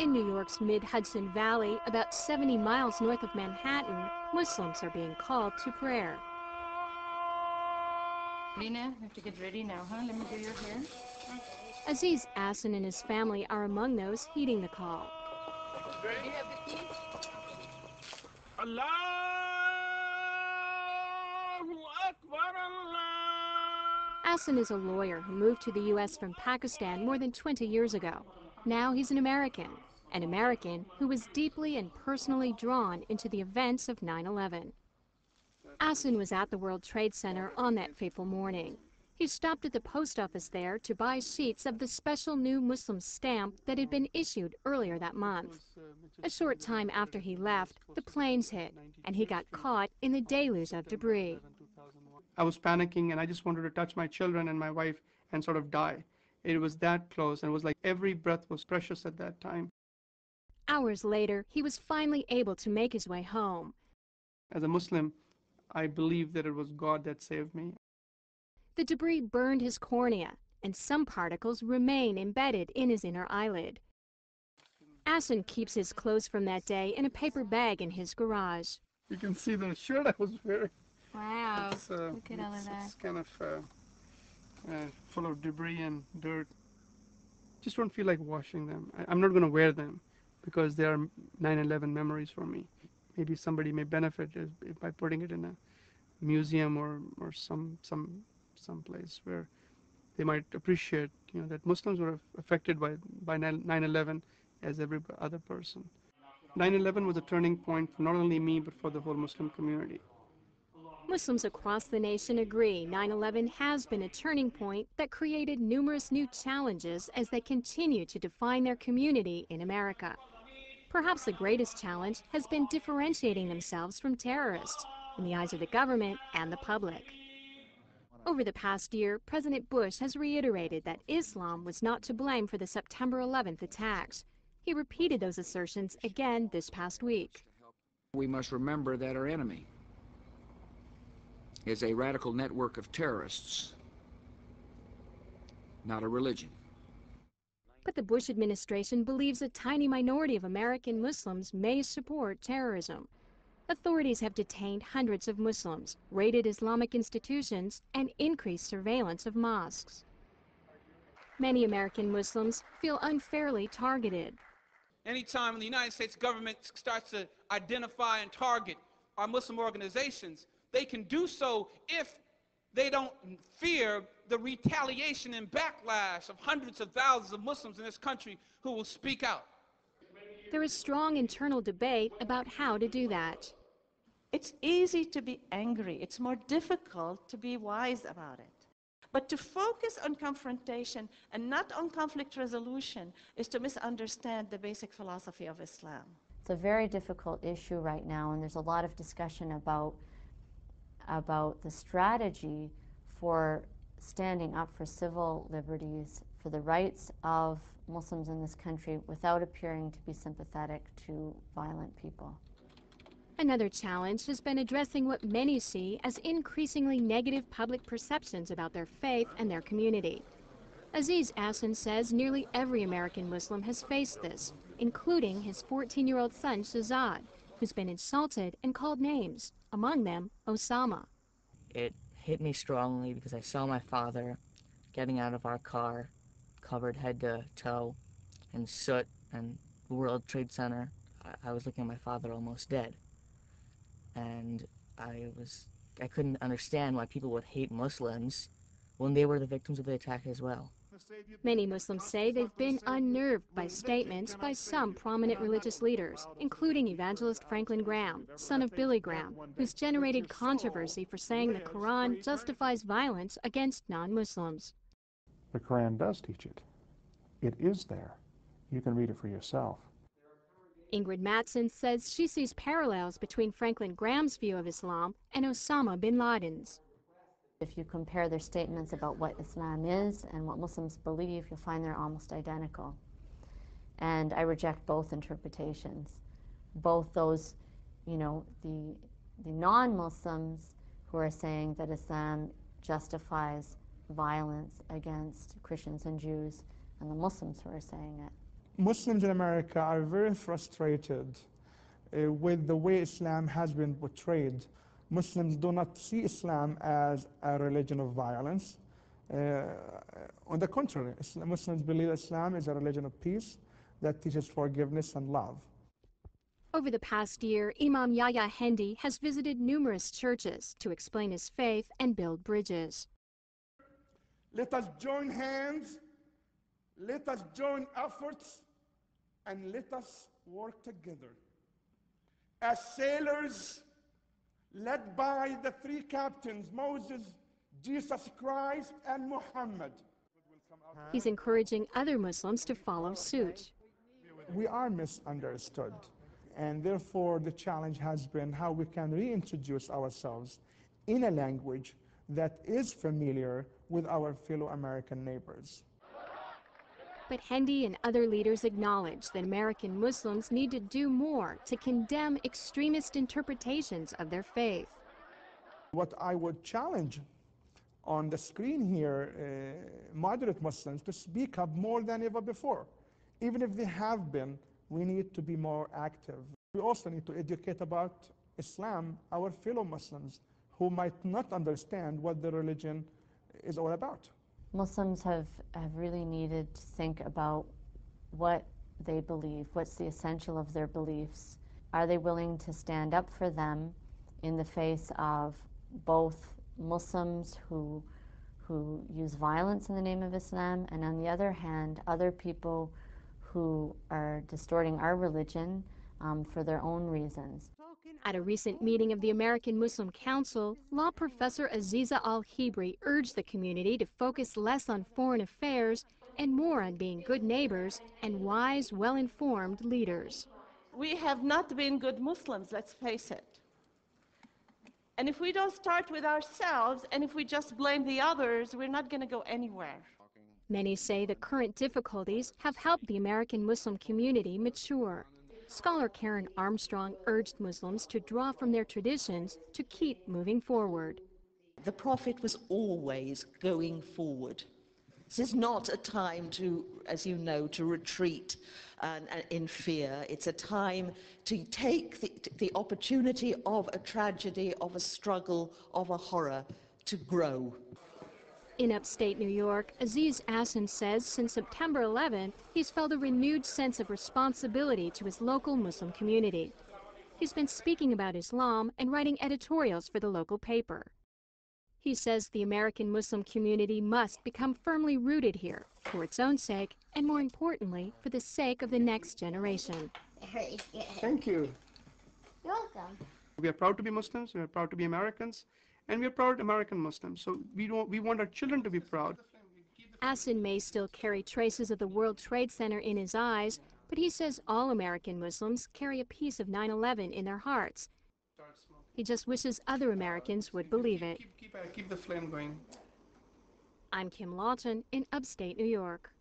In New York's mid-Hudson Valley, about 70 miles north of Manhattan, Muslims are being called to prayer. Lena, you have to get ready now, huh? Let me do your hair. Aziz Asin and his family are among those heeding the call. Do you have the keys? Allahu Akbar, Allah. Asin is a lawyer who moved to the U.S. from Pakistan more than 20 years ago. Now he's an American who was deeply and personally drawn into the events of 9/11. Asin was at the World Trade Center on that fateful morning. He stopped at the post office there to buy sheets of the special new Muslim stamp that had been issued earlier that month. A short time after he left, the planes hit, and he got caught in the deluge of debris. I was panicking, and I just wanted to touch my children and my wife and sort of die. It was that close, and it was like every breath was precious at that time. Hours later, he was finally able to make his way home. As a Muslim, I believe that it was God that saved me. The debris burned his cornea, and some particles remain embedded in his inner eyelid. Asin keeps his clothes from that day in a paper bag in his garage. You can see the shirt I was wearing. Wow, look at all of that. It's kind of full of debris and dirt. Just don't feel like washing them. I'm not going to wear them because they are 9/11 memories for me. Maybe somebody may benefit by putting it in a museum or some place where they might appreciate, that Muslims were affected by 9/11 as every other person. 9/11 was a turning point for not only me but for the whole Muslim community. Muslims across the nation agree 9/11 has been a turning point that created numerous new challenges as they continue to define their community in America. Perhaps the greatest challenge has been differentiating themselves from terrorists in the eyes of the government and the public. Over the past year, President Bush has reiterated that Islam was not to blame for the September 11th attacks. He repeated those assertions again this past week. We must remember that our enemy is a radical network of terrorists, not a religion. But the Bush administration believes a tiny minority of American Muslims may support terrorism. Authorities have detained hundreds of Muslims, raided Islamic institutions, and increased surveillance of mosques. Many American Muslims feel unfairly targeted. Anytime the United States government starts to identify and target our Muslim organizations, they can do so if they don't fear the retaliation and backlash of hundreds of thousands of Muslims in this country who will speak out. There is strong internal debate about how to do that. It's easy to be angry. It's more difficult to be wise about it. But to focus on confrontation and not on conflict resolution is to misunderstand the basic philosophy of Islam. It's a very difficult issue right now, and there's a lot of discussion about the strategy for standing up for civil liberties, for the rights of Muslims in this country without appearing to be sympathetic to violent people. Another challenge has been addressing what many see as increasingly negative public perceptions about their faith and their community. Aziz Asin says nearly every American Muslim has faced this, including his 14-year-old son Shahzad, who's been insulted and called names, among them Osama. It hit me strongly because I saw my father getting out of our car, covered head to toe in soot and World Trade Center. I was looking at my father almost dead. And I couldn't understand why people would hate Muslims when they were the victims of the attack as well. Many Muslims say they've been unnerved by statements by some prominent religious leaders, including evangelist Franklin Graham, son of Billy Graham, who's generated controversy for saying the Quran justifies violence against non-Muslims. The Quran does teach it. It is there. You can read it for yourself. Ingrid Mattson says she sees parallels between Franklin Graham's view of Islam and Osama bin Laden's. If you compare their statements about what Islam is and what Muslims believe, you'll find they're almost identical. And I reject both interpretations. Both those, the non-Muslims who are saying that Islam justifies violence against Christians and Jews, and the Muslims who are saying it. Muslims in America are very frustrated with the way Islam has been portrayed. Muslims do not see Islam as a religion of violence. On the contrary, Muslims believe Islam is a religion of peace that teaches forgiveness and love. Over the past year, Imam Yahya Hendi has visited numerous churches to explain his faith and build bridges. Let us join hands, let us join efforts, and let us work together. As sailors, led by the three captains, Moses, Jesus Christ, and Muhammad. He's encouraging other Muslims to follow suit. We are misunderstood, and therefore the challenge has been how we can reintroduce ourselves in a language that is familiar with our fellow American neighbors. But Hendi and other leaders acknowledge that American Muslims need to do more to condemn extremist interpretations of their faith. What I would challenge on the screen here, moderate Muslims to speak up more than ever before. Even if they have been, we need to be more active. We also need to educate about Islam, our fellow Muslims, who might not understand what the religion is all about. Muslims have really needed to think about what they believe, what's the essential of their beliefs. Are they willing to stand up for them in the face of both Muslims who use violence in the name of Islam, and on the other hand, other people who are distorting our religion for their own reasons. At a recent meeting of the American Muslim Council, law professor Aziza Al-Hibri urged the community to focus less on foreign affairs and more on being good neighbors and wise, well-informed leaders. We have not been good Muslims, let's face it. And if we don't start with ourselves, and if we just blame the others, we're not going to go anywhere. Many say the current difficulties have helped the American Muslim community mature. Scholar Karen Armstrong urged Muslims to draw from their traditions to keep moving forward. The Prophet was always going forward. This is not a time to, as you know, to retreat in fear. It's a time to take the opportunity of a tragedy, of a struggle, of a horror, to grow. In upstate New York, Aziz Assen says since September 11th, he's felt a renewed sense of responsibility to his local Muslim community. He's been speaking about Islam and writing editorials for the local paper. He says the American Muslim community must become firmly rooted here for its own sake and, more importantly, for the sake of the next generation. Thank you. You're welcome. We are proud to be Muslims, we are proud to be Americans, and we are proud American Muslims. So we want our children to be proud. Assen may still carry traces of the World Trade Center in his eyes, but he says all American Muslims carry a piece of 9/11 in their hearts. He just wishes other Americans would believe it. Keep the flame going. I'm Kim Lawton in upstate New York.